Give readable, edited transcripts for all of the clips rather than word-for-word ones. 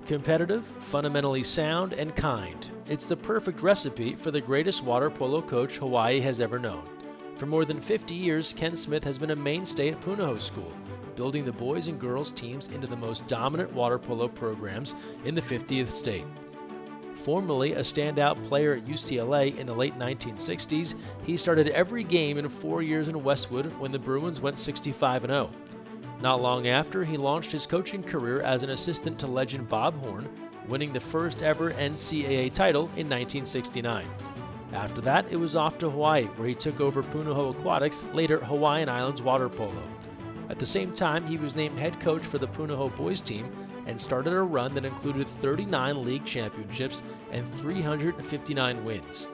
Competitive, fundamentally sound, and kind. It's the perfect recipe for the greatest water polo coach Hawaii has ever known. For more than 50 years, Ken Smith has been a mainstay at Punahou School, building the boys and girls teams into the most dominant water polo programs in the 50th state. Formerly a standout player at UCLA in the late 1960s, he started every game in 4 years in Westwood when the Bruins went 65-0. Not long after, he launched his coaching career as an assistant to legend Bob Horn, winning the first ever NCAA title in 1969. After that, it was off to Hawaii, where he took over Punahou Aquatics, later Hawaiian Islands Water Polo. At the same time, he was named head coach for the Punahou boys team and started a run that included 39 league championships and 359 wins.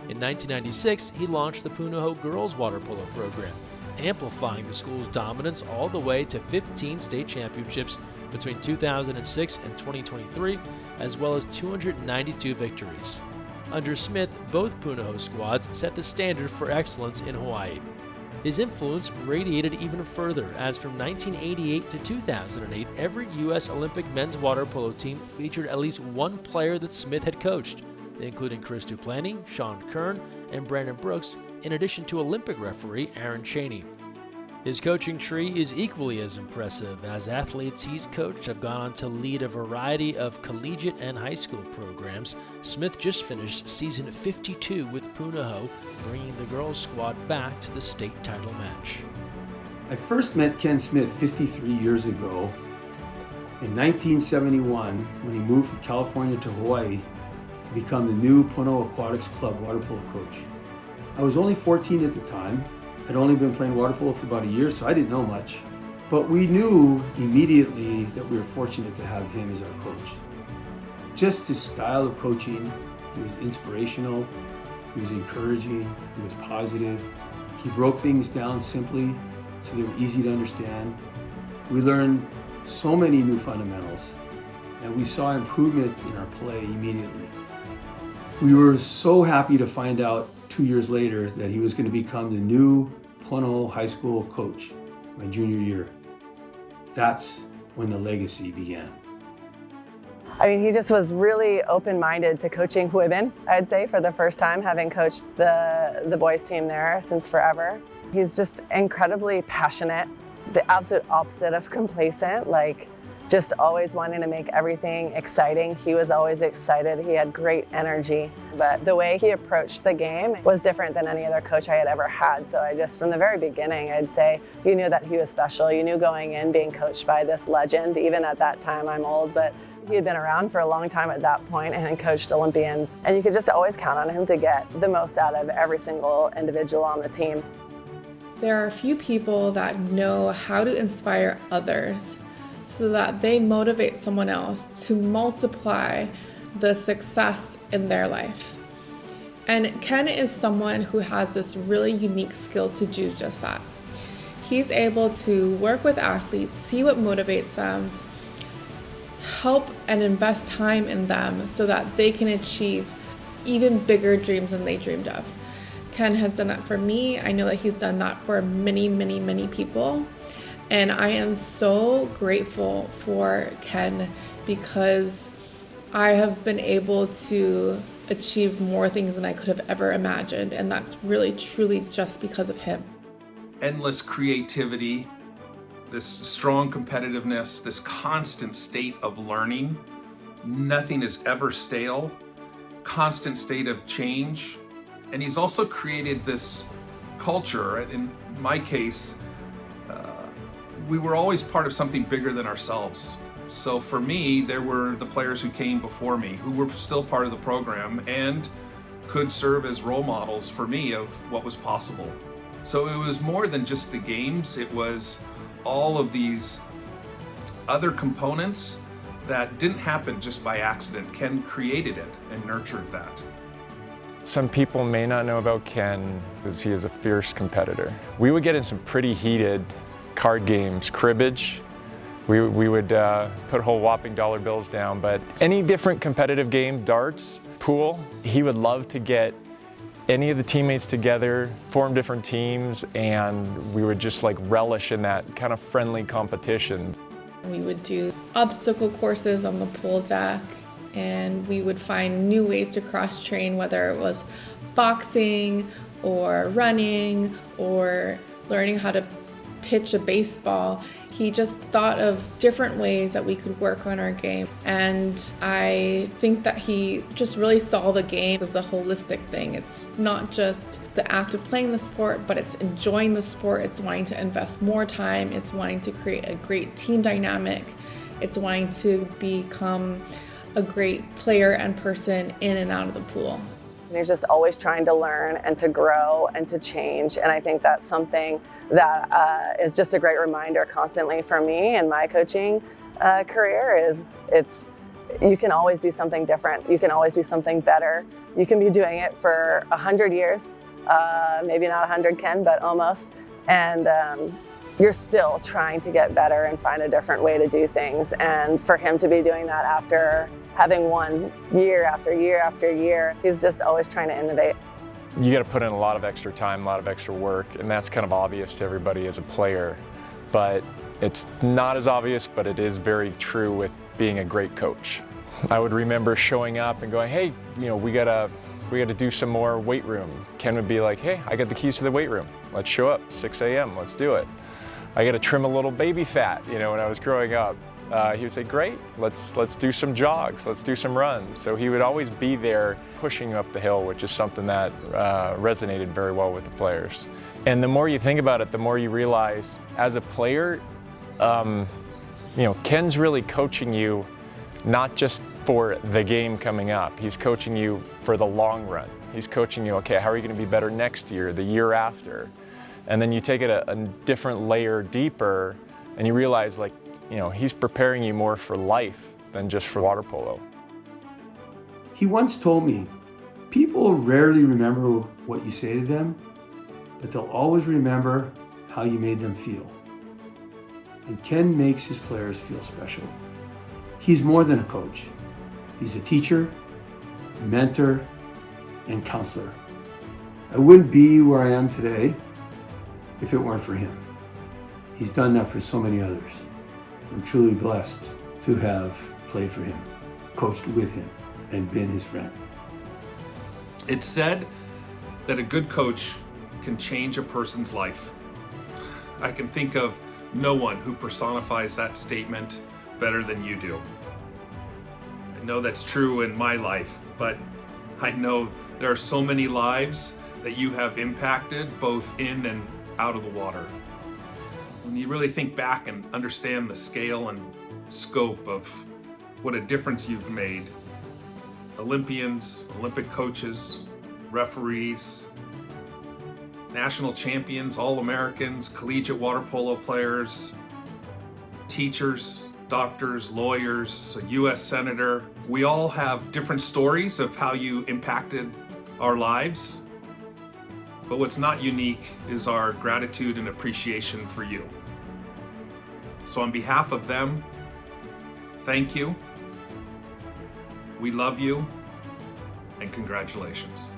In 1996, he launched the Punahou girls water polo program, amplifying the school's dominance all the way to 15 state championships between 2006 and 2023, as well as 292 victories. Under Smith, both Punahou squads set the standard for excellence in Hawaii. His influence radiated even further, as from 1988 to 2008, every U.S. Olympic men's water polo team featured at least one player that Smith had coached, including Chris Duplanty, Sean Kern, and Brandon Brooks, in addition to Olympic referee Aaron Chaney. His coaching tree is equally as impressive, as athletes he's coached have gone on to lead a variety of collegiate and high school programs. Smith just finished season 52 with Punahou, bringing the girls' squad back to the state title match. I first met Ken Smith 53 years ago in 1971 when he moved from California to Hawaii to become the new Punahou Aquatics Club water polo coach. I was only 14 at the time. I'd only been playing water polo for about a year, so I didn't know much. But we knew immediately that we were fortunate to have him as our coach. Just his style of coaching, he was inspirational, he was encouraging, he was positive. He broke things down simply so they were easy to understand. We learned so many new fundamentals, and we saw improvement in our play immediately. We were so happy to find out 2 years later that he was going to become the new Punahou High School coach my junior year. That's when the legacy began. I mean, he just was really open-minded to coaching women, I'd say, for the first time, having coached the boys team there since forever. He's just incredibly passionate, the absolute opposite of complacent, like just always wanting to make everything exciting. He was always excited. He had great energy, but the way he approached the game was different than any other coach I had ever had. So I just, from the very beginning, I'd say, you knew that he was special. You knew going in being coached by this legend. Even at that time, I'm old, but he had been around for a long time at that point and had coached Olympians. And you could just always count on him to get the most out of every single individual on the team. There are a few people that know how to inspire others so that they motivate someone else to multiply the success in their life. And Ken is someone who has this really unique skill to do just that. He's able to work with athletes, see what motivates them, help and invest time in them so that they can achieve even bigger dreams than they dreamed of. Ken has done that for me. I know that he's done that for many, many, many people. And I am so grateful for Ken because I have been able to achieve more things than I could have ever imagined. And that's really, truly just because of him. Endless creativity, this strong competitiveness, this constant state of learning. Nothing is ever stale, constant state of change. And he's also created this culture, in my case, we were always part of something bigger than ourselves. So for me, there were the players who came before me who were still part of the program and could serve as role models for me of what was possible. So it was more than just the games, it was all of these other components that didn't happen just by accident. Ken created it and nurtured that. Some people may not know about Ken because he is a fierce competitor. We would get in some pretty heated card games, cribbage. We would put whole whopping dollar bills down, but any different competitive game, darts, pool, he would love to get any of the teammates together, form different teams, and we would just like relish in that kind of friendly competition. We would do obstacle courses on the pool deck, and we would find new ways to cross-train, whether it was boxing or running or learning how to pitch a baseball. He just thought of different ways that we could work on our game. And I think that he just really saw the game as a holistic thing. It's not just the act of playing the sport, but it's enjoying the sport. It's wanting to invest more time. It's wanting to create a great team dynamic. It's wanting to become a great player and person in and out of the pool. And he's just always trying to learn and to grow and to change. And I think that's something that is just a great reminder constantly for me in my coaching career is you can always do something different. You can always do something better. You can be doing it for 100 years, maybe not 100, Ken, but almost. And you're still trying to get better and find a different way to do things. And for him to be doing that after having won year after year after year, he's just always trying to innovate. You got to put in a lot of extra time, a lot of extra work, and that's kind of obvious to everybody as a player. But it's not as obvious, but it is very true with being a great coach. I would remember showing up and going, hey, we gotta do some more weight room. Ken would be like, hey, I got the keys to the weight room. Let's show up, 6 a.m., let's do it. I got to trim a little baby fat, when I was growing up. He would say, great, let's do some jogs, let's do some runs. So he would always be there pushing you up the hill, which is something that resonated very well with the players. And the more you think about it, the more you realize as a player, Ken's really coaching you not just for the game coming up. He's coaching you for the long run. He's coaching you, okay, how are you going to be better next year, the year after? And then you take it a different layer deeper and you realize he's preparing you more for life than just for water polo. He once told me, people rarely remember what you say to them, but they'll always remember how you made them feel. And Ken makes his players feel special. He's more than a coach. He's a teacher, mentor, and counselor. I wouldn't be where I am today if it weren't for him. He's done that for so many others. I'm truly blessed to have played for him, coached with him, and been his friend. It's said that a good coach can change a person's life. I can think of no one who personifies that statement better than you do. I know that's true in my life, but I know there are so many lives that you have impacted both in and out of the water. When you really think back and understand the scale and scope of what a difference you've made, Olympians, Olympic coaches, referees, national champions, All-Americans, collegiate water polo players, teachers, doctors, lawyers, a U.S. senator. We all have different stories of how you impacted our lives. But what's not unique is our gratitude and appreciation for you. So on behalf of them, thank you. We love you, and congratulations.